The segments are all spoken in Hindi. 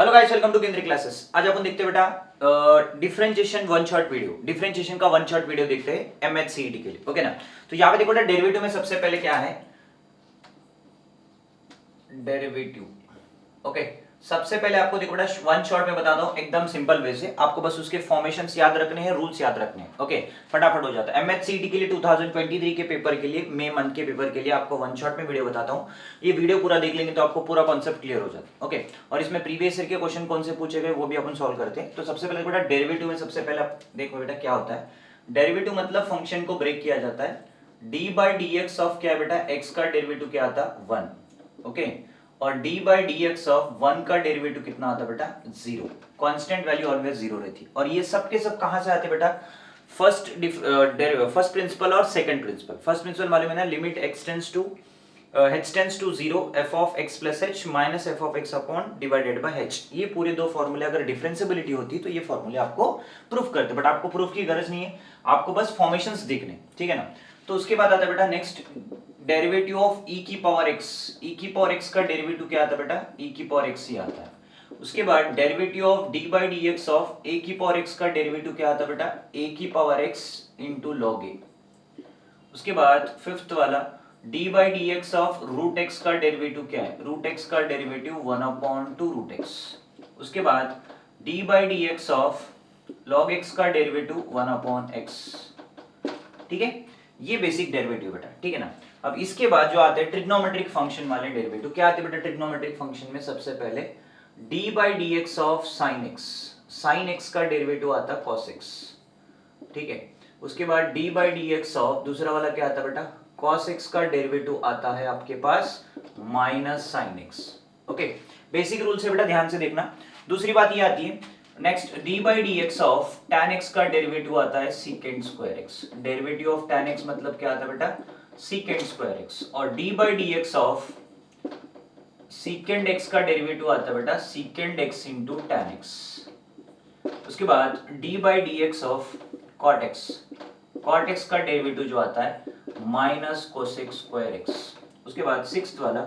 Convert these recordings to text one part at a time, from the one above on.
हेलो गाइस, वेलकम टू केंद्रीय क्लासेस। आज अपन देखते हैं बेटा differentiation one shot video. Differentiation का वन शॉट वीडियो देखते हैं एमएचसीईटी के लिए। ओके ना। तो यहाँ पे देखो बेटा डेरिवेटिव में सबसे पहले क्या है, डेरिवेटिव। ओके, सबसे पहले आपको देखो बेटा वन शॉट में बताता हूं एकदम सिंपल वे से। आपको बस उसके फॉर्मेशंस याद रखने हैं, रूल्स याद रखने हैं। ओके, फटाफट हो जाता है। एमएचसीईटी के लिए 2023 के पेपर के लिए, मई मंथ के पेपर के लिए आपको वन शॉट में वीडियो बताता हूं। ये वीडियो पूरा देख लेंगे तो आपको पूरा कॉन्सेप्ट क्लियर हो जाता है। ओके, और इसमें प्रीवियस ईयर के क्वेश्चन कौन से पूछे गए वो भी अपन सॉल्व करते हैं। तो सबसे पहले बेटा डेरिवेटिव में सबसे पहले देखो बेटा क्या होता है। डेरिवेटिव मतलब फंक्शन को ब्रेक किया जाता है। D by D x of क्या है बेटा, एक्स का डेरिवेटिव क्या आता है, 1। ओके, और d by D x of 1 का डेरिवेटिव कितना आता है बेटा, 0। कांस्टेंट वैल्यू ऑलवेज 0 रहती है। और ये सब के सब कहां से आते बेटा, फर्स्ट प्रिंसिपल और सेकंड प्रिंसिपल। फर्स्ट प्रिंसिपल मालूम है ना, limit x tends to h tends to 0 f of x plus h minus f of x upon divided by h। ये पूरे दो फॉर्मूले अगर डिफरेंशिएबिलिटी होती तो ये फॉर्मूले आपको प्रूफ करते, बट आपको प्रूफ की गरज नहीं है, आपको बस फॉर्मेशंस देखने, ठीक है ना। तो उसके बाद आता है बेटा नेक्स्ट डेरिवेटिव ऑफ e की पावर x। e की पावर x का डेरिवेटिव क्या आता है बेटा, e की पावर x ही आता है। उसके बाद derivative of d by D x of a की पावर x का डेरिवेटिव क्या आता है बेटा, a की power x into log a। उसके बाद फिफ्थ वाला d by D x of root x का डेरिवेटिव क्या है, रूट x का derivative 1 upon two root x। उसके बाद d by D x of log x का डेरिवेटिव 1 अपॉन x। ठीक है, ये बेसिक डेरिवेटिव बेटा, ठीक है ना। अब इसके बाद जो आते हैं ट्रिग्नोमेट्रिक फंक्शन वाले डेरिवेटिव, क्या आते हैं बेटा ट्रिग्नोमेट्रिक फंक्शन में, सबसे पहले d by D x of sine x। Sine x का डेरिवेटिव आता है cos x, ठीक है। उसके बाद d by D x of दूसरा वाला क्या आता है बेटा, cos x का डेरिवेटिव आता है आपके पास minus sine x। Okay, basic rule से बेटा ध्यान से देखना। दूसरी बात ये आती है next, d by D x of tan x का डेरिवेटिव आता है secant square x। Derivative of tan x मतलब क्या आता है बेटा, secant स्क्वायर x। और d by D x of secant x का डेरिवेटिव आता है बेटा secant x into tan x। उसके बाद d by D x of cot x। cot x का डेरिवेटिव जो आता है माइनस cosec स्क्वायर x। उसके बाद सिक्स्थ वाला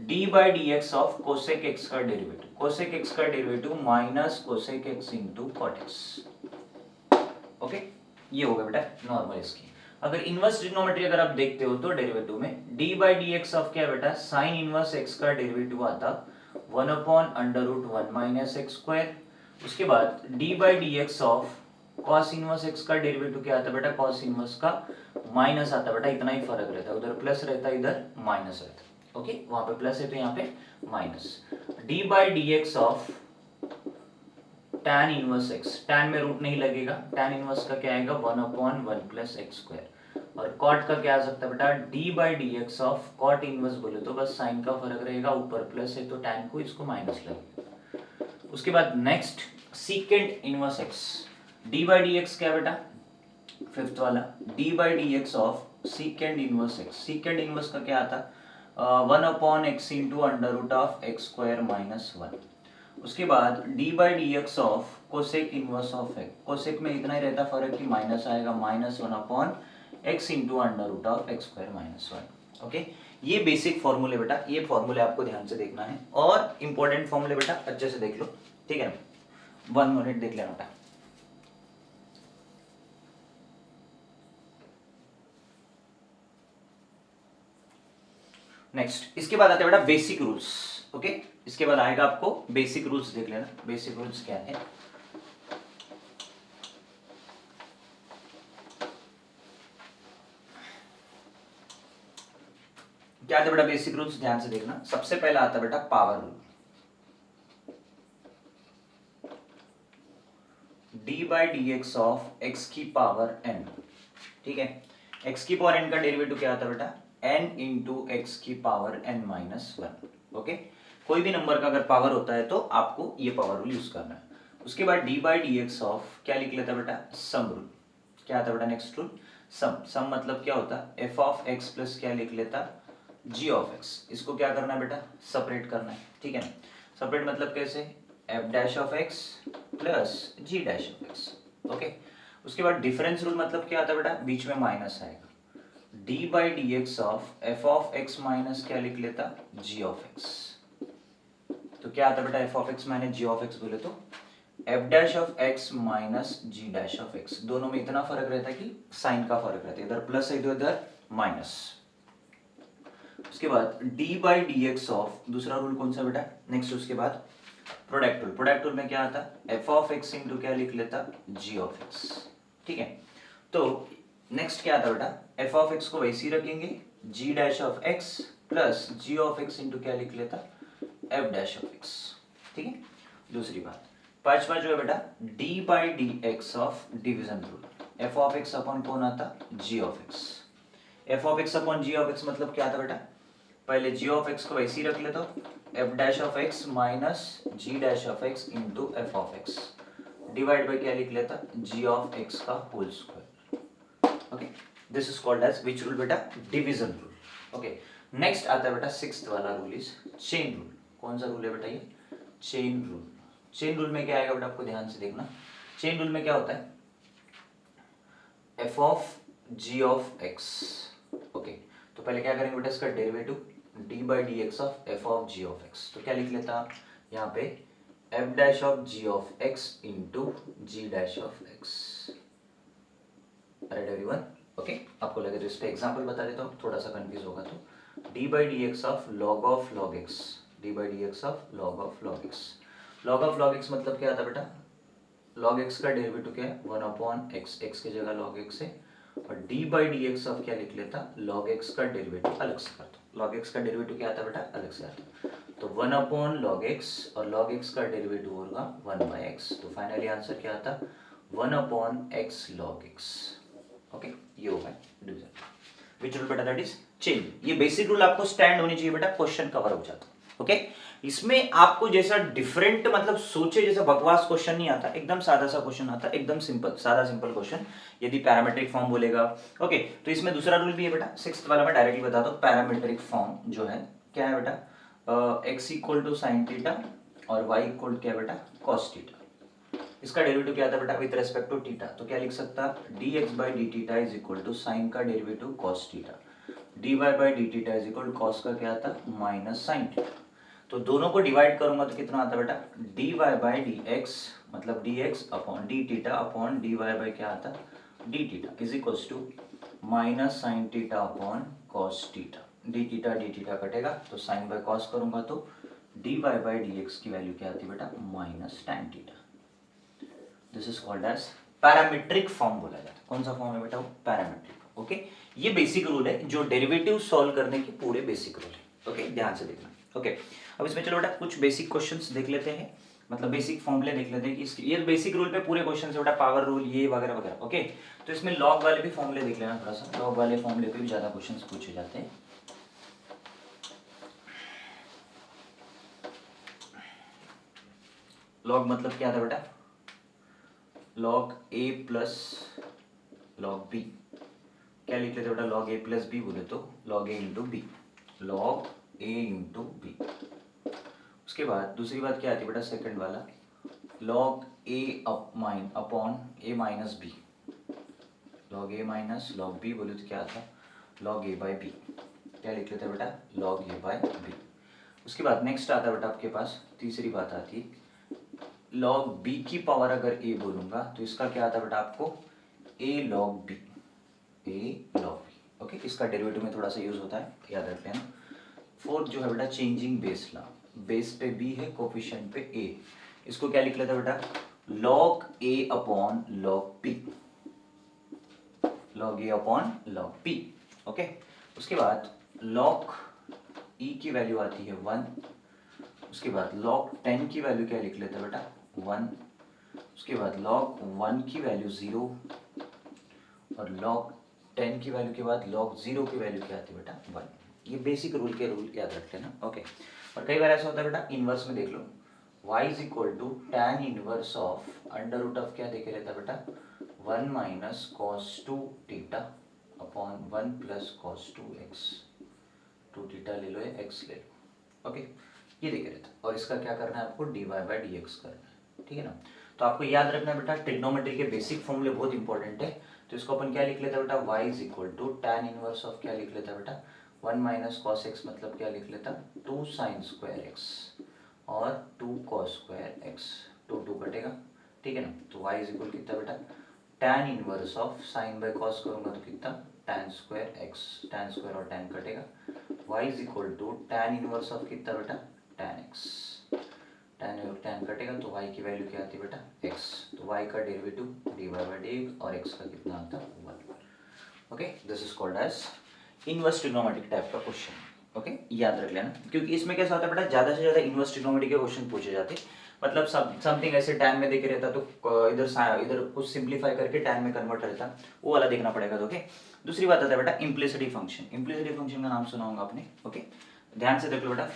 d by D x of cosec x का डेरिवेटिव, कोसेक x का derivative minus cosec x into cot x। Okay, ये होगा बेटा नॉर्मल इसकी। अगर इनवर्स ट्रिग्नोमेट्री अगर आप देखते हो तो डेरिवेटिव में d by D x of क्या है बेटा, साइन इनवर्स x का डेरिवेटिव आता 1 upon under root 1 minus x square. उसके बाद d by D x of cos inverse x का डेरिवेटिव क्या आता है बेटा, कॉस इनवर्स का माइनस आता बेटा, इतना ही फर्क रहता है, उधर प्लस रहता है इधर माइनस रहता है। ओके, वहां पे प्लस है तो यहाँ पे minus. d by D x of tan inverse x, tan में रूट नहीं लगेगा, tan इनवर्स का क्या आएगा 1 अपॉन 1 प्लस एक्स स्क्वायर। और cot का क्या आ सकता है बेटा, d by D x of cot inverse बोले तो बस साइन का फर्क रहेगा, ऊपर प्लस है तो tan को इसको माइनस लगेगा। उसके बाद next secant inverse x, d by D x क्या बेटा, फिफ्थ वाला d by D x of secant inverse x। secant inverse का क्या आता, 1 upon x into under root of x square minus 1। उसके बाद d by D x of cosec inverse of x. Cosec में इतना ही रहता फर्क कि माइनस आएगा, minus 1 upon x into under root of x square minus 1। Okay, ये बेसिक फॉर्मूले बेटा, ये फॉर्मूले आपको ध्यान से देखना है और इंपॉर्टेंट फॉर्मूले बेटा अच्छे से देख लो, ठीक है ना। 1 मिनट देख लेना बेटा। नेक्स्ट इसके बाद आते हैं बेटा बेसिक रूल्स। ओके, इसके बाद आएगा आपको बेसिक रूल्स, देख लेना बेसिक रूल्स क्या है। क्या आता बेटा बेसिक रूल्स, ध्यान से देखना। सबसे पहला आता बेटा power rule, d by D x of x की पावर n, ठीक है। x की पावर n का डेरिवेटिव क्या आता है बेटा, n इंटू एक्स की पावर n माइनस 1। ओके, कोई भी नंबर का अगर पावर होता है तो आपको ये पावर रूल यूज करना है। उसके बाद d by D x of क्या लिख लेता बेटा, सम रूल। क्या आता बेटा नेक्स्ट रूल, सम। सम मतलब क्या होता है, f ऑफ x प्लस क्या लिख लेता, g ऑफ x। इसको क्या करना है बेटा, सेपरेट करना है, ठीक है ना। सेपरेट मतलब कैसे, f dash of x plus g dash of x। Okay, उसके बाद डिफरेंस रूल मतलब क्या आता है बेटा, बीच में माइनस आएगा, d by D x of f of x minus क्या लिख लेता, g ऑफ x। तो तो क्या आता है बेटा f of x minus g of x बोले तो f dash of x minus g dash of x, दोनों में इतना फर्क रहता है कि साइन का फर्क रहता है, इधर प्लस है तो इधर माइनस। उसके बाद D by D x of, दूसरा रूल कौन सा बेटा, नेक्स्ट उसके बाद प्रोडक्ट रूल। प्रोडक्ट रूल में क्या आता है एफ ऑफ एक्स इंटू क्या लिख लेता जी ऑफ एक्स, ठीक है। तो नेक्स्ट क्या आता बेटा एफ ऑफ एक्स को वैसे ही रखेंगे, g dash of x plus g of x into क्या लिख लेता एफ डैश ऑफ एक्स, ठीक है। दूसरी बात पांचवा जो है बेटा d by D x of division rule, f of x upon कौन आता g of x, f of x upon g of x मतलब क्या आता बेटा, पहले जी ऑफ एक्स को वैसे ही रख लेता हूँ, f dash of x minus g dash of x into f of x divide by क्या लिख लेता जी ऑफ एक्स का whole square, okay. This is called as which rule बेटा डिविजन रूल, ओके। नेक्स्ट आता है बेटा सिक्स्थ वाला रूल इज चेन रूल। कौन सा रूल है बेटा ये चेन रूल। चेन रूल में क्या आएगा बेटा आपको ध्यान से देखना, चेन रूल में क्या होता है f of g of x, okay. तो पहले क्या करेंगे बेटा इसका derivative d by D x of f of g of x, तो क्या लिख लेता यहाँ पे f dash of g of x into g dash of x, right everyone, okay. आपको लगे तो इस पे एग्जांपल बता देता हूँ, थोड़ा सा कंफ्यूज होगा तो D by D x of log x, D by D x of log x, log x मतलब क्या आता बेटा लॉग एक्स का डेरिवेटिव क्या है 1 अपॉन एक्स, एक्स की जगह लॉग एक्स है, और D by D x of क्या लिख लेता लॉग एक्स का डेरिवेटिव अलग से करता, लॉग एक्स का डेरिवेटिव क्या आता बेटा अलग से आता, तो 1 अपॉन लॉग एक्स और लॉग एक्स का डेरिवेटिव होगा 1 बाई एक्स, तो फाइनली आंसर क्या आता 1 upon x log x, okay. ये होगा डिवीजन विच रूल बेटा दैट इज चेन। ये बेसिक रूल आपको स्टैंड होनी चाहिए बेटा, क्वेश्चन कवर हो जाता, ओके। इसमें आपको जैसा डिफरेंट मतलब सोचे जैसा बकवास क्वेश्चन नहीं आता, एकदम सादा सा क्वेश्चन आता, एकदम सिंपल सादा सिंपल क्वेश्चन, यदि पैरामीट्रिक फॉर्म बोलेगा, ओके। तो इसमें दूसरा रूल भी है बेटा, सिक्स्थ वाला मैं डायरेक्टली बता दो, पैरामीट्रिक फॉर्म जो है क्या है बेटा x equal to sine theta और वाई इक्वल क्या बेटा कॉस थीटा, इसका डेरिवेटिव क्या आता बेटा विद रेस्पेक्ट टू थीटा, तो क्या लिख सकता d x by d theta is equal to sine का derivative cos theta, d Y by d theta is equal cos का क्या आता माइनस साइन थीटा, तो दोनों को डिवाइड करूंगा तो कितना आता बेटा d Y by D x मतलब d x upon d theta upon d Y by क्या आता d theta is equals to minus sine theta upon cos theta, d theta कटेगा तो साइन बाय कॉस करूंगा तो D Y by D x की वैल्यू क्या आती है बेटा minus tan theta. This is called as parametric form बोला जाता है। कौन सा फॉर्म है बेटा पैरामीट्रिक, ओके। ये बेसिक रूल है जो डेरिवेटिव सॉल्व करने के पूरे बेसिक रूल है, ओके। ध्यान से देखना, ओके। अब इसमें चलो बेटा कुछ बेसिक क्वेश्चंस देख लेते हैं, मतलब बेसिक फॉर्मूले देख लेते हैं कि इसके ये बेसिक रूल पे पूरे क्वेश्चन है बेटा, पावर रूल ये वगैरह वगैरह, ओके। तो इसमें लॉग वाले भी फॉर्मूले देख लेना थोड़ा सा, लॉग वाले फॉर्मूले पे भी ज्यादा क्वेश्चंस पूछे जाते हैं। लॉग मतलब क्या था बेटा लॉग ए प्लस लॉग बी, क्या लिख लेते बेटा लॉग ए प्लस बी बोले तो लॉग ए इंटू बी, लॉग ए इंटू बी। उसके बाद दूसरी बात क्या आती है बेटा सेकंड वाला लॉग ए अपॉन ए माइनस बी, लॉग ए माइनस लॉग बी बोले तो क्या आता लॉग ए बाई बी, क्या लिख लेते बेटा लॉग ए बाई बी। उसके बाद नेक्स्ट आता है बेटा आपके पास तीसरी बात आती है लॉग बी की पावर अगर ए बोलूंगा तो इसका क्या आता है बेटा आपको ए लॉग बी, ए लॉग बी, ओके। इसका डेरिवेटिव में थोड़ा सा यूज होता है, याद रख लेना। फोर्थ जो है बेटा चेंजिंग बेस लॉ, बेस पे बी है कोफिशिएंट पे ए, इसको क्या लिख लेता बेटा लॉग ए अपॉन लॉग पी, लॉग ए अपॉन लॉग पी, ओके। उसके बाद लॉग ई की वैल्यू आती है 1, उसके बाद log 10 की वैल्यू क्या लिख लेते हैं बेटा 1, उसके बाद log 1 की वैल्यू 0 और log 10 की वैल्यू के बाद log 0 की वैल्यू क्या आती है बेटा 1। ये बेसिक रूल के रूल याद रखते हैं ना, ओके। और कई बार ऐसा होता है बेटा इनवर्स में देख लो y is equal to tan inverse of under root of क्या देखे रहता है बेटा 1 minus cos 2 theta upon 1 plus cos 2x, 2 theta ले लो या x ले लो, ओके। ये देखे रहता है और इसका क्या करना है आपको d Y by D x करना है, ठीक है ना। तो आपको याद रखना है बेटा ट्रिग्नोमेट्री के बेसिक फॉर्मूले बहुत इंपॉर्टेंट है, तो इसको अपन क्या लिख लेते हैं बेटा y is equal to tan inverse of क्या लिख लेता है बेटा 1 माइनस कॉस एक्स मतलब क्या लिख लेता 2 साइन स्क्वायर एक्स और 2 cos स्क्वायर एक्स, 2 कटेगा, ठीक है ना। तो y इज इक्वल कितना बेटा, tan inverse of sine by cos करूंगा तो कितना, tan स्क्वायर एक्स, tan स्क्वायर और tan कटेगा, y is equal to tan inverse of कितना बेटा, tan x, tan और tan कटेगा तो y की वैल्यू क्या आती है बेटा, x, तो y का डेरिवेटिव dy बाई dx और x का कितना आता है 1। Okay, this is called as inverse trigonometric type का क्वेश्चन। ओके, याद रख लेना, क्योंकि इसमें कैसा होता है बेटा, ज्यादा से ज्यादा इनवर्स ट्रिग्नोमेट्री के क्वेश्चन पूछे जाते हैं। मतलब समथिंग ऐसे टैन में देखे रहता तो इधर कुछ सिंप्लीफाई करके टैन में कन्वर्ट रहता, वो वाला देखना पड़ेगा। तो ओके, दूसरी बात आता है बेटा इम्प्लिसिटी फंक्शन। इम्प्लिसिटी फंक्शन का नाम सुना होगा आपने। ओके, ध्यान से देख लो बेटा,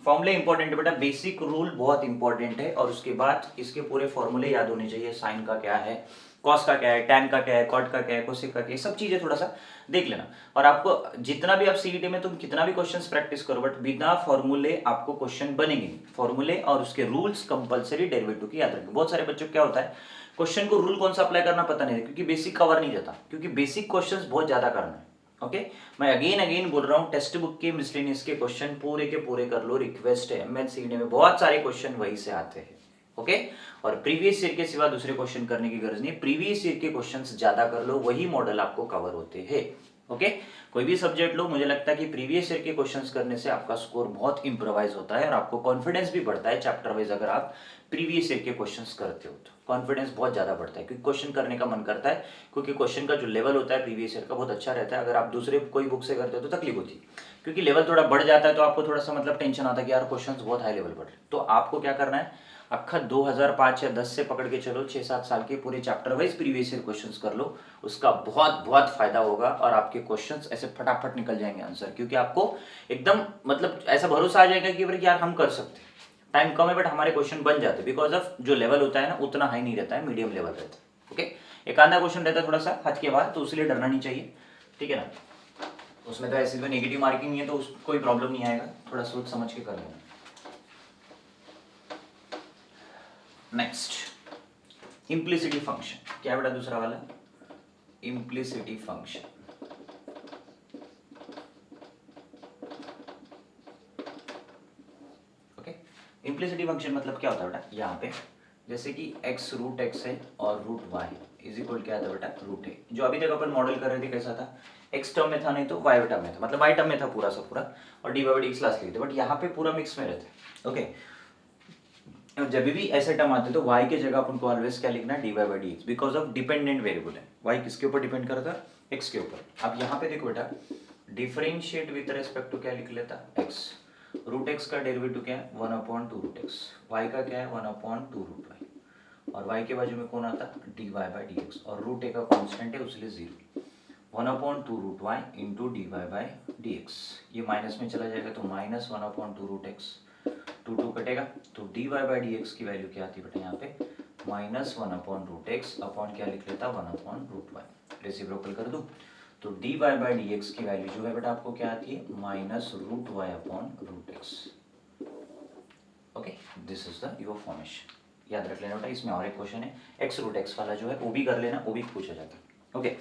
फॉर्मूले इंपॉर्टेंट है बेटा, बेसिक रूल बहुत इंपॉर्टेंट है, और उसके बाद इसके पूरे फॉर्मूले याद होने चाहिए। साइन का क्या है, कॉस का क्या है, टैन का क्या है, कॉट का क्या है, कोसेक का क्या है, सब चीजें थोड़ा सा देख लेना। और आपको जितना भी आप सीईटी में तुम कितना भी क्वेश्चंस प्रैक्टिस करो, बट बिना फॉर्मूले आपको क्वेश्चन बनेंगे। फॉर्मूले और उसके रूल्स कंपलसरी डेरिवेटिव की याद रखें। बहुत सारे बच्चों को क्या होता है, क्वेश्चन को रूल कौन सा अप्लाई करना पता नहीं है, क्योंकि बेसिक कवर नहीं जाता, क्योंकि बेसिक क्वेश्चंस बहुत ज्यादा करना है। ओके, मैं अगेन बोल रहा हूँ, टेक्स्ट बुक के मिसलेनियस के क्वेश्चन पूरे के पूरे कर लो, रिक्वेस्ट है। एमएचसीडी में बहुत सारे क्वेश्चन वहीं से आते हैं। ओके, और प्रीवियस ईयर के सिवा दूसरे क्वेश्चन करने की गरज नहीं, प्रीवियस ईयर के क्वेश्चंस ज्यादा कर लो, वही मॉडल आपको कवर होते हैं। ओके, कोई भी सब्जेक्ट लो, मुझे लगता है कि प्रीवियस ईयर के क्वेश्चंस करने से आपका स्कोर बहुत इंप्रोवाइज होता है और आपको कॉन्फिडेंस भी बढ़ता है चैप्टर वाइज। अगर आप प्रीवियस ईयर के क्वेश्चंस करते हो तो कॉन्फिडेंस बहुत ज्यादा बढ़ता है, क्योंकि क्वेश्चन करने का मन करता है, क्योंकि क्वेश्चन का जो लेवल होता है प्रीवियस ईयर का बहुत अच्छा रहता है। अगर आप दूसरे कोई बुक से करते हो तो तकलीफ होती है, क्योंकि लेवल थोड़ा बढ़ जाता है, तो आपको थोड़ा सा मतलब टेंशन आता है कि यार क्वेश्चन बहुत हाई लेवल बढ़ रहे। तो आपको क्या करना है, अक्खा 2005 या 10 से पकड़ के चलो, 6-7 साल के पूरे chapter wise previous year questions कर लो, उसका बहुत बहुत फायदा होगा और आपके क्वेश्चंस ऐसे फटाफट निकल जाएंगे आंसर, क्योंकि आपको एकदम मतलब ऐसा भरोसा आ जाएगा कि यार हम कर सकते हैं। टाइम कम है बट हमारे क्वेश्चन बन जाते हैं, बिकॉज ऑफ जो लेवल होता है ना उतना हाई नहीं रहता है, मीडियम लेवल रहता है। ओके, एक आधा क्वेश्चन रहता है थोड़ा सा हद के बाद, तो उसलिए डरना नहीं चाहिए, ठीक है ना। उसमें तो ऐसे भी नेगेटिव मार्किंग नहीं है, तो कोई प्रॉब्लम नहीं आएगा, थोड़ा सोच समझ के कर लेना। नेक्स्ट, इम्प्लिसिटी फंक्शन क्या बेटा, दूसरा वाला इम्प्लिसिटी फंक्शन। ओके, इम्प्लिसिटी फंक्शन मतलब क्या होता है बेटा, यहाँ पे जैसे कि x रूट x है और रूट y इज इक्वल क्या था बेटा, रूट है। जो अभी तक अपन मॉडल कर रहे थे कैसा था, x टर्म में था, नहीं तो y टर्म में था, मतलब y टर्म में था पूरा सा पूरा, और dy बाई dx लास्ट लिखे थे, बट यहाँ पे पूरा मिक्स में रहता है। ओके, जब भी ऐसे टर्म आते तो y के जगह अपन को ऑलवेज क्या लिखना है, dy by dx, because of dependent variable है। y किसके ऊपर डिपेंड करता है, x के ऊपर। अब यहाँ पे देखो बेटा, डिफरेंशिएट विद रेस्पेक्ट टू क्या लिख लेता, x, रूट x का डेरिवेटिव क्या है 1/2 रूट x, y का क्या है 1/2 रूट y, और y के बाजू में कौन आता dy बाई dx, और रूट a का कांस्टेंट है उसलिए 0, 1/2 root y into dy by dx, ये माइनस में चला जाएगा तो माइनस 1/2 रूट x, 2 कटेगा, तो dy बाई dx की वैल्यू क्या आती है बेटा यहाँ पे, माइनस 1/√x अपॉन क्या लिख लेता 1/√y, रेसिप्रोकल कर दूं तो dy बाई dx की वैल्यू जो है बेटा आपको क्या आती है, minus √y upon √x। Okay, this is the your formation, याद रख लेना बेटा। इसमें और एक क्वेश्चन है x रूट x वाला जो है वो भी कर लेना, वो भी पूछा जाता है। ओके,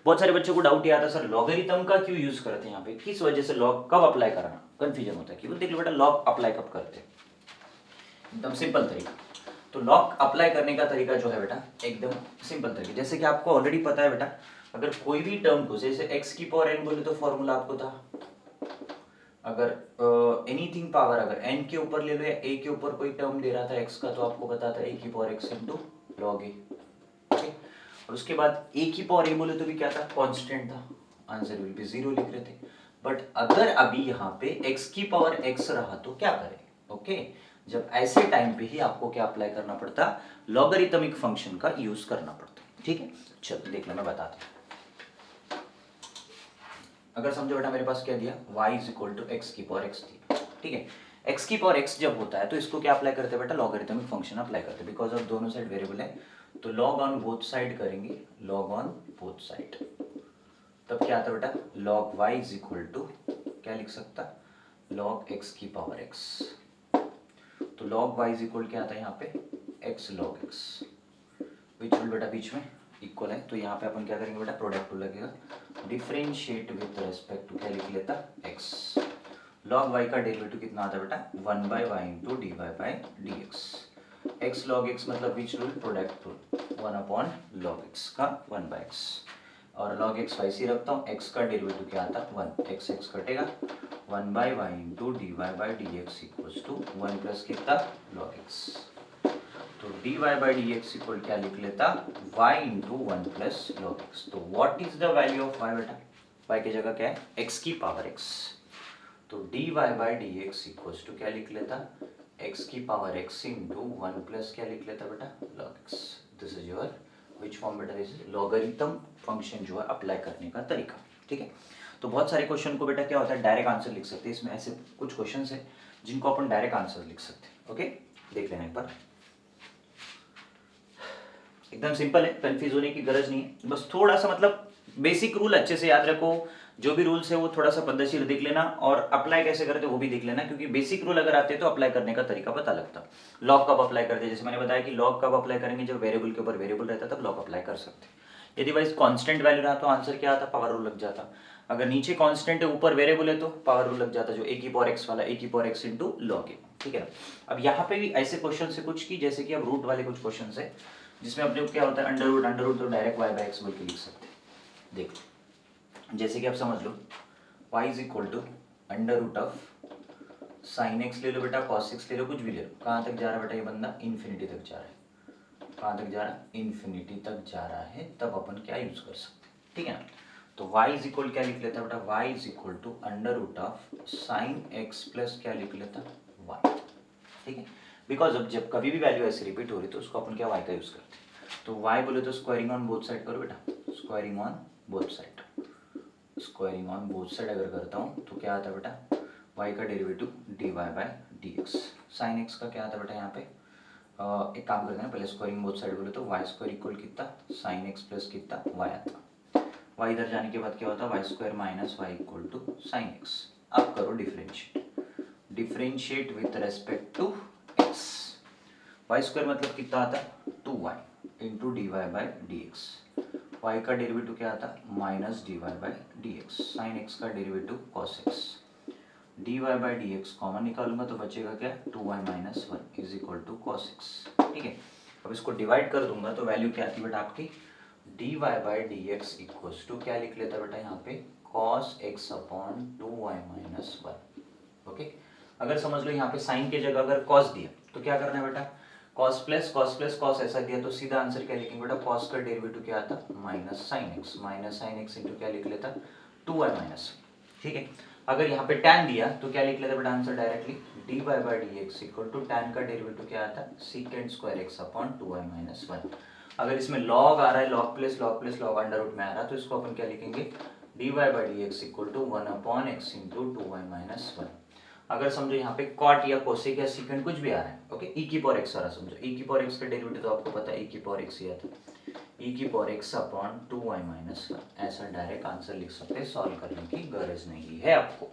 बहुत सारे बच्चों को डाउट ये आता है, सर लॉगरिथम का क्यों यूज करते हैं यहाँ पे, किस वजह से लॉग कब अप्लाई करना, कंफ्यूजन होता है कि देख लो बेटा लॉग अप्लाई कब करते हैं, एकदम सिंपल तरीका। तो लॉग अप्लाई करने का तरीका जो है बेटा एकदम सिंपल तरीका, जैसे कि आपको ऑलरेडी पता है बेटा, अगर कोई भी टर्म को जैसे x की पावर n बोले तो फॉर्मूला आपको था, अगर एनीथिंग पावर अगर n के ऊपर ले लो या a के ऊपर कोई टर्म दे रहा था x का, तो आपको पता था a की power x into log a। Okay, और उसके बाद a की पावर a बोले तो भी क्या था, कांस्टेंट था, आंसर विल बी 0 लिख रहे थे। बट अगर अभी यहाँ पे x की पावर x रहा तो क्या करें, ओके, जब ऐसे टाइम पे ही आपको क्या अप्लाई करना पड़ता, लॉगरिथमिक फंक्शन का यूज करना पड़ता, ठीक है। चलो देख लो मैं बताता हूँ, अगर समझो बेटा मेरे पास क्या दिया, y is equal to x की पावर x थी, ठीक है। x की पावर x जब होता है तो इसको क्या अप्लाई करते हैं बेटा, लॉगरिथमिक फंक्शन अप्लाई करते हैं, बिकॉज ऑफ दोनों साइड वेरिएबल है, तो लॉग ऑन बोथ साइड करेंगे, लॉग ऑन बोथ साइड, तब क्या आता बेटा, log y is equal to क्या लिख सकता, log x की पावर x, तो log y इज इक्वल क्या आता है यहाँ पे, x log x, which will बेटा बीच में इक्वल है, तो यहाँ पे अपन क्या करेंगे बेटा, प्रोडक्ट लगेगा, डिफरेंशिएट विद रेस्पेक्ट टू क्या लिख लेता x, लॉग वाई का डेरिवेटिव कितना आता है बेटा, 1/y into d Y by D x. X log x मतलब which rule, product rule, 1 log x का 1/x। और log x वैसे ही रखता हूँ, x का डेरिवेटिव क्या आता है 1, x x कटेगा, 1/y into d Y by D x equals to 1 plus कितना log x। तो D Y by D x equal क्या लिख लेता, y into 1 plus log x। तो what is the value of y बेटा, y की जगह क्या है, x की पावर x। तो D Y by D x equals to क्या लिख लेता, x की पावर x इंटू 1 प्लस क्या लिख लेता बेटा log x। This is your which form बेटा, दिस इज लॉगरिथम फंक्शन जो है अप्लाई करने का तरीका। ठीक है, तो बहुत सारे क्वेश्चन को बेटा क्या होता है डायरेक्ट आंसर लिख सकते हैं, इसमें ऐसे कुछ क्वेश्चन है जिनको अपन डायरेक्ट आंसर लिख सकते हैं। ओके, देख लेना एक बार, एकदम सिंपल है, कंफ्यूज होने की गरज नहीं है, बस थोड़ा सा मतलब बेसिक रूल अच्छे से याद रखो, जो भी रूल्स है वो थोड़ा सा पद्धतिशीर देख लेना और अप्लाई कैसे करते हो वो भी देख लेना, क्योंकि बेसिक रूल अगर आते हैं तो अप्लाई करने का तरीका पता लगता। लॉग कब अप्लाई करते हैं, जैसे मैंने बताया कि लॉग कब अप्लाई करेंगे, जब वेरिएबल के ऊपर वेरिएबल रहता तब लॉग अप्लाई कर सकते। यदि वाइज कांस्टेंट वैल्यू रहा तो आंसर क्या आता, पावर रूल लग जाता। अगर नीचे कांस्टेंट है ऊपर वेरिएबल है तो पावर रूल लग जाता, जो ए की पावर एक्स वाला, ए की पावर एक्स इंटू लॉग ए। ठीक है, अब यहाँ पे भी ऐसे क्वेश्चन है कुछ की, जैसे कि अब रूट वाले कुछ क्वेश्चन है जिसमें अपने क्या होता है अंडर रूट तो डायरेक्ट वाई बाई एक्स बोल के लिख सकते हैं। देखो जैसे कि आप समझ लो y is equal to under root of sine x ले लो बेटा, कॉस एक्स ले लो, कुछ भी ले लो, कहाँ तक जा रहा है बेटा ये बंदा, इन्फिनिटी तक जा रहा है। कहाँ तक जा रहा है, इन्फिनिटी तक जा रहा है, तब अपन क्या यूज कर सकते हैं। ठीक है ना, तो y इज इक्वल क्या लिख लेता बेटा, y is equal to under root of sine x plus क्या लिख लेता y। ठीक है, बिकॉज अब जब कभी भी वैल्यू ऐसे रिपीट हो रही तो उसको अपन क्या y का यूज करते हैं। तो y बोले तो स्क्वायरिंग ऑन बोथ साइड करो बेटा, squaring on both side, squaring on both side अगर करता हूँ तो क्या आता है बेटा, y का derivative d Y by D x, sine x का क्या आता है बेटा यहाँ पे, एक काम करते हैं पहले स्क्वायरिंग बोथ साइड बोले तो वाई स्क्वायर इक्वल कितना साइन एक्स प्लस कितना वाई आता, वाई इधर जाने के बाद क्या होता है y square minus y equal to sine x. अब करो differentiate, differentiate with respect to x, y square मतलब कितना आता है 2y into d Y by D x, y का डेरिवेटिव क्या आता है minus d Y by D x, sine x का derivative cos x, D Y by D x common निकालूंगा तो बचेगा क्या 2y minus 1 is equal to cos x. ठीक है, अब इसको डिवाइड कर दूंगा तो वैल्यू क्या आती है बेटा आपकी, d Y by D x equals to क्या लिख लेता बेटा यहाँ पे cos x upon 2y minus 1। Okay, अगर समझ लो यहाँ पे साइन की जगह अगर कॉस दिया तो क्या करना है बेटा, cos प्लस cos ऐसा दिया तो सीधा आंसर क्या लिखेंगे बेटा, cos का डेरिवेटिव क्या आता माइनस साइन एक्स इंटू क्या लिख लेता 2y माइनस। ठीक है, अगर यहाँ पे tan दिया तो क्या लिख लेता बेटा answer directly d Y by D x equal to tan का डेरिवेटिव क्या आता है secant square x upon 2y minus 1। अगर इसमें लॉग आ रहा है log plus log under root में आ रहा है तो इसको अपन क्या लिखेंगे d Y by D x equal to 1 upon x into 2y minus 1। अगर समझो यहाँ पे कॉट या कोसेक या सीकेंड कुछ भी आ रहा है, ओके, ई की पावर एक्स आ रहा है, समझो ई की पावर एक्स का डेरिवेटिव तो आपको पता है ई की पावर एक्स ही आता है, ई की power x upon 2y minus 1, ऐसा डायरेक्ट आंसर लिख सकते हैं, सॉल्व करने की गरज नहीं है आपको।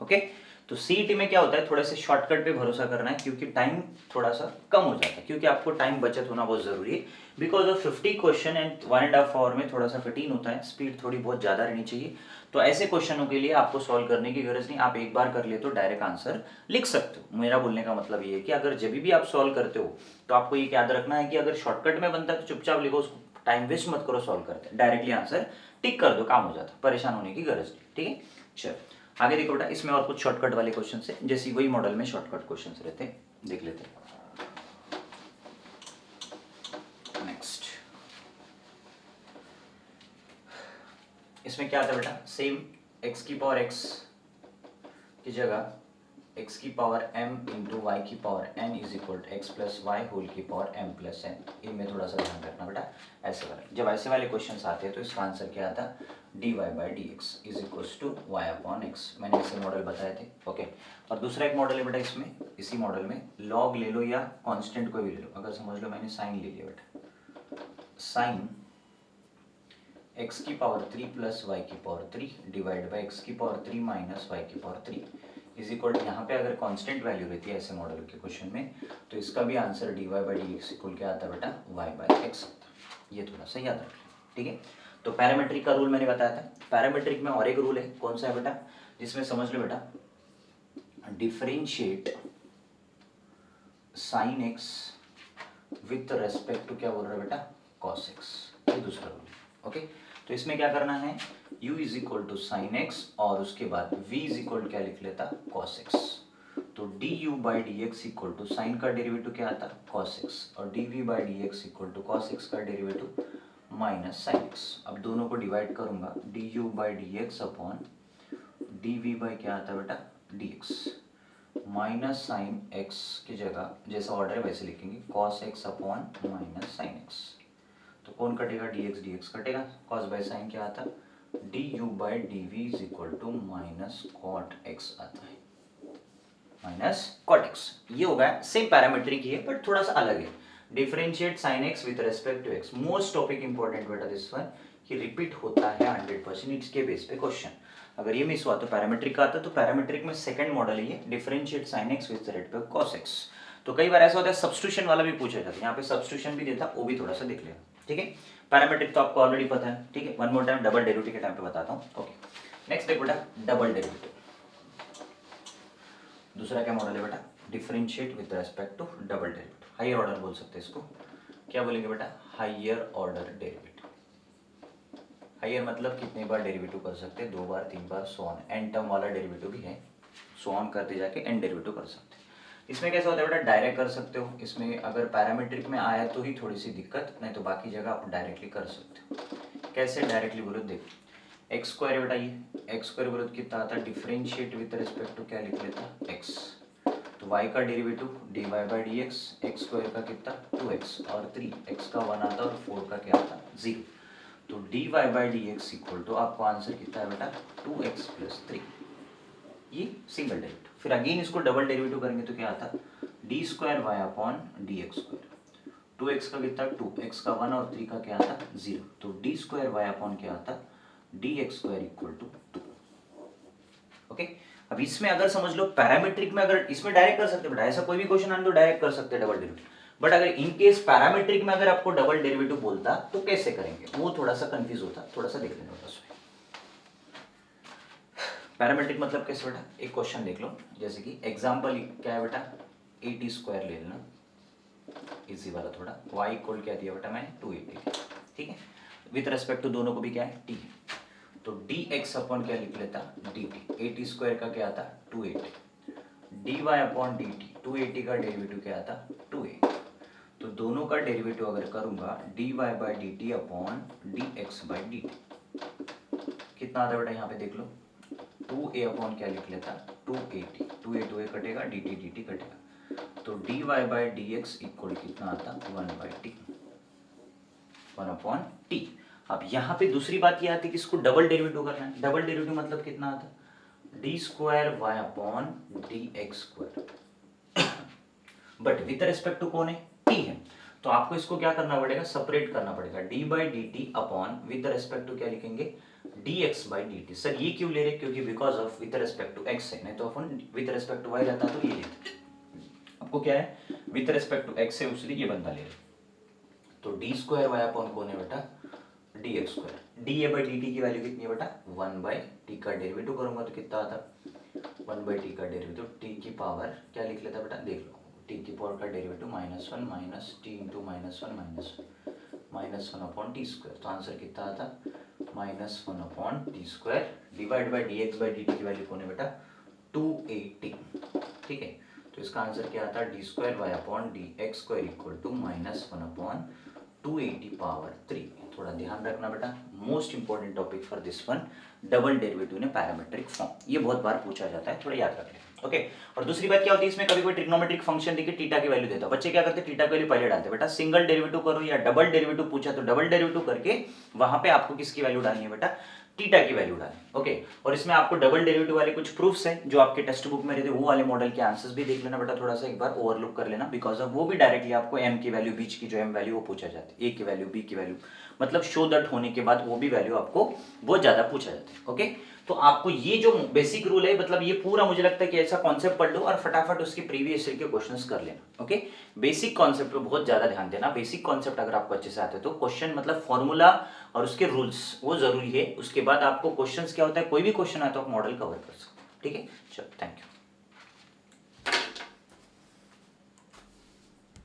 ओके, तो सीईटी में क्या होता है थोड़ा सा शॉर्टकट पे भरोसा करना है, क्योंकि टाइम थोड़ा सा कम हो जाता है, क्योंकि आपको टाइम बचत होना बहुत जरूरी है, because of 50 question and 1.5 hour में थोड़ा सा 15 होता है, स्पीड थोड़ी बहुत ज़्यादा रहनी चाहिए। तो ऐसे क्वेश्चनों के लिए आपको सॉल्व करने की गरज नहीं, आप एक बार कर ले तो डायरेक्ट आंसर लिख सकते हो। मेरा बोलने का मतलब ये है कि अगर जब भी आप सॉल्व करते हो तो आपको ये याद रखना है कि अगर शॉर्टकट में बनता है तो चुपचाप लिखो, उसको टाइम वेस्ट मत करो, सॉल्व करते डायरेक्टली आंसर टिक कर दो, काम हो जाता, परेशान होने की गरज नहीं। ठीक है, चलो आगे देखो बेटा, इसमें और कुछ शॉर्टकट वाले क्वेश्चन है, जैसे वही मॉडल में शॉर्टकट क्वेश्चन रहते हैं, देख लेते हैं। नेक्स्ट इसमें क्या आता है बेटा, सेम x की पावर x की जगह x की पावर m इंटू वाई की power n is equal to x plus y whole की पावर m प्लस n। इनमें थोड़ा सा ध्यान रखना बेटा, ऐसे वाले जब ऐसे वाले क्वेश्चन आते हैं तो इसका आंसर क्या आता है d Y by D x is equals to y upon x, मैंने ऐसे मॉडल बताए थे। ओके, और दूसरा एक मॉडल है बेटा, इसमें इसी मॉडल में लॉग ले लो या कॉन्स्टेंट कोई भी ले लो, अगर समझ लो मैंने साइन ले लिया बेटा, साइन x की पावर 3 प्लस वाई की पावर 3 डिवाइड बाई एक्स की पावर 3 माइनस वाई की पावर 3 इज इक्वल, यहाँ पे अगर कांस्टेंट वैल्यू रहती है ऐसे मॉडल के क्वेश्चन में तो इसका भी answer d Y by D x equal क्या आता है बेटा वाई बाई एक्स आता है, ये थोड़ा सा याद रख लें। ठीक है, तो पैरामीट्रिक का रूल मैंने बताया था, पैरामीट्रिक में और एक रूल है, कौन सा है बेटा, जिसमें समझ लो बेटा differentiate sine x with respect to क्या बोल रहा है बेटा, कॉस एक्स, ये दूसरा रूल। ओके, तो इसमें क्या करना है, u is equal to sine x और उसके बाद v इज इक्वल क्या लिख लेता, कॉस एक्स। तो du by D x equal to sine का डेरिवेटिव क्या आता, कॉस एक्स, और dv by D x equal to cos x का डेरिवेटिव माइनस साइन एक्स। अब दोनों को डिवाइड करूंगा, du by D x upon dv by क्या आता है बेटा, dx, माइनस साइन एक्स की जगह जैसा ऑर्डर है वैसे लिखेंगे, cos x upon minus sine x. तो कौन कटेगा, dx dx कटेगा, कॉस बाय साइन क्या आता, du by dv is equal to minus cot x आता है, माइनस कॉट एक्स। ये होगा सेम पैरामीट्रिक ही है बट थोड़ा सा अलग है। Differentiate sine x with respect to x, most topic important बेटा दिस वन, कि रिपीट होता है 100% इसके बेस पे क्वेश्चन। अगर ये मिस हुआ तो पैरामीट्रिक का आता, तो पैरामीट्रिक में सेकंड मॉडल है ये, differentiate sine x with respect to cos x. तो कई बार ऐसा होता है सब्स्टिट्यूशन वाला भी पूछा जाता है, यहाँ पे सब्स्टिट्यूशन भी देता, वो भी थोड़ा सा देख लेना, ठीक है। पैरामीट्रिक तो आपको ऑलरेडी पता है, ठीक है। One more time double derivative के टाइम पे बताता हूँ। ओके, नेक्स्ट देख बेटा, डबल डेरिवेटिव। दूसरा क्या मॉडल है बेटा, differentiate with respect to double derivative. Higher order बोल सकते हैं इसको, क्या बोलेंगे बेटा, हायर ऑर्डर डेरिवेटिव। हायर मतलब कितने बार डेरिवेटिव कर सकते हैं, 2 बार 3 बार, सो ऑन, एन टर्म वाला डेरिवेटिव भी है, सो ऑन करते जाके एन डेरिवेटिव कर सकते हैं। इसमें कैसा होता है बेटा, डायरेक्ट कर सकते हो, इसमें अगर पैरामीट्रिक में आया तो ही थोड़ी सी दिक्कत, नहीं तो बाकी जगह आप डायरेक्टली कर सकते हो। कैसे डायरेक्टली बोलो, देखो एक्स स्क्वायर बेटा, ये एक्स स्क्वायर बोलो कितना आता है, डिफरेंशिएट विद रिस्पेक्ट टू क्या लिख लेता, एक्स। तो y का derivative dy by D x, x square का कितना 2x और 3x का 1 आता और 4 का क्या आता 0। तो dy by D x equal to आपको आंसर कितना है बेटा 2x प्लस 3, ये सिंगल डेरिवेटिव। फिर अगेन इसको डबल डेरिवेटिव करेंगे तो क्या आता, d square y upon d x square, 2x का कितना 2, x का 1 और 3 का क्या आता 0। तो डी स्क्वायर वाई अपॉन क्या आता d x square equal to 2। Okay, अब इसमें अगर समझ लो पैरामीट्रिक में, अगर इसमें डायरेक्ट कर सकते बेटा, ऐसा कोई भी क्वेश्चन आने तो डायरेक्ट कर सकते हैं डबल डेरिवेटिव, बट अगर इन केस पैरामीट्रिक में अगर आपको डबल डेरिवेटिव बोलता तो कैसे करेंगे, वो थोड़ा सा कंफ्यूज होता, थोड़ा सा देख लेना बेटा। पैरामीट्रिक मतलब कैसे बेटा, एक क्वेश्चन देख लो, जैसे कि एग्जांपल क्या है बेटा, 80 स्क्वायर ले लेना, इजी वाला थोड़ा, y इक्वल क्या दिया बेटा मैंने 280, ठीक है। विथ रेस्पेक्ट टू दोनों को भी क्या है t, तो dx अपॉन क्या लिख लेता dt, 80 स्क्वायर का क्या आता 280, dy अपॉन dt, 280 का डेरिवेटिव क्या आता 2a। तो दोनों का डेरिवेटिव अगर करूंगा dy by dt upon dx by dt, कितना आता बेटा यहाँ पे देख लो, 2a अपॉन क्या लिख लेता 280, 2a कटेगा, dt कटेगा, तो dy बाई dx इक्वल कितना आता 1 बाई टी, 1 अपॉन टी। अब यहाँ पे दूसरी बात ये आती है कि इसको डबल डेरिवेटिव करना है। डबल डेरिवेटिव मतलब कितना आता d square y upon d x square, but with respect to कौन है टी है, तो आपको इसको क्या करना पड़ेगा, सेपरेट करना पड़ेगा, d by d t upon with respect to क्या लिखेंगे d x by d t. Sir ये क्यों ले रहे, क्योंकि because of with respect to x है, नहीं तो अपन विथ रिस्पेक्ट टू वाई रहता तो ये लेते, आपको क्या है विथ रिस्पेक्ट टू एक्स है इसलिए ये बंदा ले रहे। तो डी स्क्वायर वाई अपॉन कौन है बेटा D x square, D A by d T की वैल्यू कितनी है बेटा 1 बाई टी का डेरिवेटिव करूंगा तो कितना आता 1 बाई टी का डेरिवेटिव, टी की पावर क्या लिख लेता बेटा देख लो, टी की पावर का derivative -1 minus T into -1 upon T square. तो आंसर कितना आता -1 upon T square divide by D x by d T की वैल्यू कौन है बेटा 280, ठीक है। तो इसका आंसर क्या आता d square y upon d x square equal to -1 upon 280 power 3। थोड़ा ध्यान रखना बेटा, most important topic for this one, double derivative ने पैरामीट्रिक फॉर्म, ये बहुत बार पूछा जाता है, थोड़ा याद रख लें। ओके, और दूसरी बात क्या होती है इसमें, कभी कोई ट्रिग्नोमेट्रिक फंक्शन देखिए थीटा की वैल्यू देता है, बच्चे क्या करते हैं थीटा की वैल्यू पहले डालते हैं, बेटा सिंगल डेरिवेटिव करो या डबल डेरिवेटिव पूछा तो डबल डेरिवेटिव करके वहां पे आपको किसकी वैल्यू डालनी है बेटा थीटा की वैल्यू डालें। ओके, और इसमें आपको डबल डेरिवेटिव वाले कुछ प्रूफ्स हैं जो आपके टेक्स्ट बुक में रहते, वो वाले मॉडल के आंसर्स भी देख लेना बेटा, थोड़ा सा एक बार ओवरलुक कर लेना, बिकॉज ऑफ वो भी डायरेक्टली आपको एम की वैल्यू, बीच की जो एम वैल्यू वो पूछा जाती है, ए की वैल्यू, बी की वैल्यू, मतलब शो दैट होने के बाद वो भी वैल्यू आपको बहुत ज्यादा पूछा जाता है। ओके, तो आपको ये जो बेसिक रूल है, मतलब ये पूरा मुझे लगता है कि ऐसा कॉन्सेप्ट पढ़ लो और फटाफट उसके प्रीवियस ईयर के क्वेश्चंस कर लेना। ओके, बेसिक कॉन्सेप्ट पे बहुत ज्यादा ध्यान देना, बेसिक कॉन्सेप्ट अगर आपको अच्छे से आते तो क्वेश्चन मतलब फॉर्मूला और उसके रूल्स वो जरूरी है, उसके बाद आपको क्वेश्चंस क्या होता है, कोई भी क्वेश्चन आए तो आप मॉडल कवर कर सकते हो। ठीक है, चलो थैंक यू।